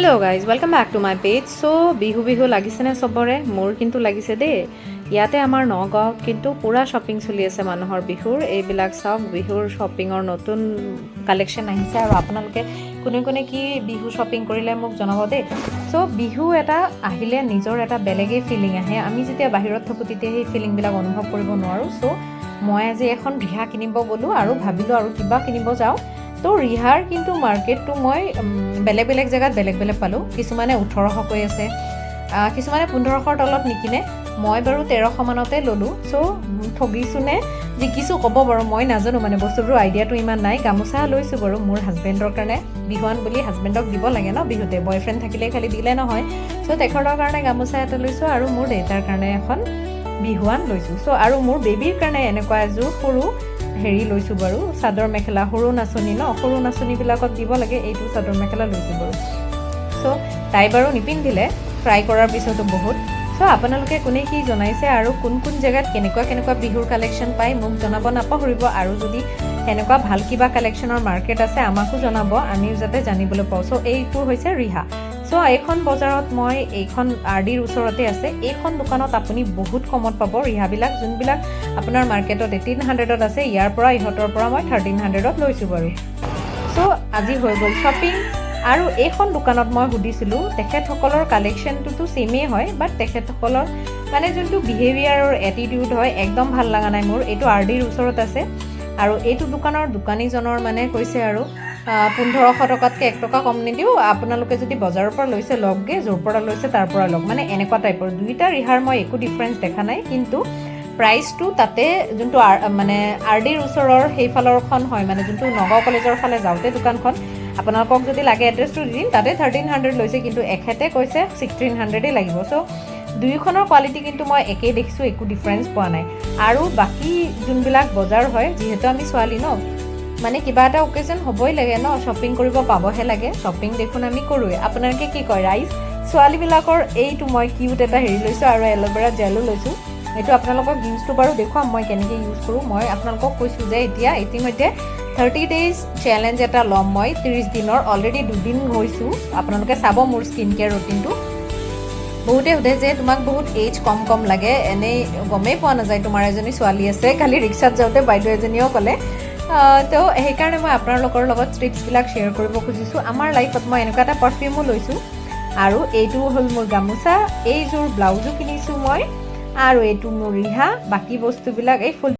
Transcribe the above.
Hello guys, welcome back to my page. So bihu লাগিছে না সবৰে মোৰ কিন্তু লাগিছে দে ইয়াতে আমাৰ নগাঁৱত কিন্তু পুৰা শপিং চলি আছে মানুহৰ বিহুৰ এইবিলাক সব বিহুৰ শপিংৰ নতুন কালেকশন আহিছে আৰু আপোনালোকে কোনে কোনে কি বিহু শপিং কৰিলে মোক জনাব দে সো বিহু এটা আহিলে নিজৰ এটা বেলেগে ফিলিং আহে আমি যেতিয়া বাহিৰত থাকো তেতিয়া এই ফিলিং বিলাক অনুভৱ কৰিব নোৱাৰো সো মই আজি এখন ৰিহা কিনিব গলো আৰু ভাবিলো আৰু কিবা কিনিব যাও তো ৰিহাৰ কিন্তু মাৰ্কেটটো মই বেলেগ বেলেগ জায়গাত বেলেগ বেলেগ পালো কিছুমানে 1800 কৈ আছে কিছুমানে 1500 তলত নিকিনে মই বাৰু 1300 মানতে ললো সো ঠগিছুনে যে কিছু কব বাৰু মই নাজানো মানে বস্তুৰ আইডিয়াটো ইমান নাই গামুচা লৈছো বাৰু মোৰ হাজবেণ্ডৰ কাৰণে বিহুৱান বুলি হাজবেণ্ডক দিব লাগে ন বিহুতে বয়ফ্ৰেণ্ড থাকিলে খালি দিলে নহয় সো তেখৰৰ কাৰণে গামুচা এটা লৈছো আৰু মোৰ দেউতাৰ কাৰণে এখন বিহুৱান লৈছো সো আৰু মোৰ বেবিৰ কাৰণে এনেকুৱা এজোৰ সৰু হেৰি লৈছো বাৰু চাদৰ মেখেলা সৰু নাচনি ন সৰু নাচনি বিলাকত দিব লাগে এইটো চাদৰ মেখেলা লৈছো বাৰু সো তাই বাৰু নিপিন্ধিলে ট্ৰাই কৰাৰ পিছতো বহুত সো আপোনালোকে কোনে কি জনাইছে আৰু কোন কোন জায়গাত কেনেকুৱা বিহুৰ কালেকশন পাই মোক জনাব নাপাহৰিব আৰু যদি এনেকুৱা ভাল কিবা কালেকশনৰ মাৰ্কেট আছে আমাকো জনাব আমিও যাতে জানিবলৈ পাও সো এইটো হৈছে ৰিহা সো এইখন বজাৰত মই এইখন আৰডিৰ ওচৰতে আছে এইখন দোকানত আপুনি বহুত কমত পাব ৰিহাবিলাক যোনবিলাক আপোনাৰ মাৰ্কেটত 1800ত আছে ইয়াৰ পৰা ইহতৰ পৰা মই 1300ত লৈছো বাৰু সো আজি হৈ গল শপিং আৰু এইখন দোকানত মই হুদিছিলো তেখেতসকলৰ কালেকশনটো সেমে হয় বাট তেখেতসকলৰ মানে যোনটো বিহেভিয়াৰ আৰু এটিটিউড হয় একদম ভাল লাগা নাই মোৰ এইটো আৰডিৰ ওচৰত আছে আৰু এইটো দোকানৰ দোকানীজনৰ মানে কৈছে আৰু 1500 টকাতকৈ 1 টকা কম নিদিও আপোনালোকে যদি বজাৰৰ পৰা লৈছে লগগে জোৰ পৰা লৈছে তাৰ পৰা লগ মানে এনেকুৱা টাইপৰ দুইটা ৰিহাৰ মই একো ডিফাৰেন্স দেখা নাই কিন্তু প্ৰাইসটো তাতে যোনটো মানে আৰডিৰ ওচৰৰ হেইফালৰখন হয় মানে যোনটো নগাঁও কলেজৰ ফালে যাওতে দোকানখন আপোনালোকক যদি লাগে এড্ৰেছটো দিম তাতে 1300 লৈছে কিন্তু এখেতে কৈছে 1600 এ লাগিব সো দুইখনৰ কোৱালিটি কিন্তু মই একে দেখিছো একো ডিফাৰেন্স পোৱা নাই আৰু বাকি যোনবিলাক বজাৰ হয় যেহেতু আমি ছোৱালী ন মানে কিবা এটা অকেজন হ'বই লাগে ন শপিং কৰিব পাবহে লাগে শপিং দেখুন আমি কৰোৱে আপোনালোকে কি কয় ৰাইজ ছোৱালী বিলাকৰ এইটো মই কিউট এটা হেৰি লৈছো আৰু এল'ভেৰা জেলো লৈছো এইটো আপোনালোকক ইউজটো বাৰু দেখুৱাম মই কেনেকৈ ইউজ কৰো মই আপোনালোকক কৈছো যে এতিয়া ইতিমধ্যে 30 days চ্যালেঞ্জ এটা লম মই 30 দিনৰ অলৰেডি 2 দিন হৈছো আপোনালোকে চাব মোৰ স্কিন কেয়াৰ ৰুটিনটো বহুতে উঠে যে তোমাক বহুত এজ কম লাগে এনে গমে পোৱা নাযায় তোমাৰ এজনী ছোৱালী আছে খালি ৰিক্সাত যাওতে বাইদেউ এজনীও ক'লে তো এই কাৰণে মই আপোনালোকৰ লগত টিপছ বিলাক শেয়াৰ কৰিব খুজিছো আমাৰ লাইফত মই এনেকুৱা এটা পাৰফিউমো লৈছো আৰু এইটো হল মোৰ গামুচা এইযোৰ ব্লাউজো কিনিছো মই আৰু এইটো মোৰ ৰিহা বাকি বস্তুবিলাক এই ফুল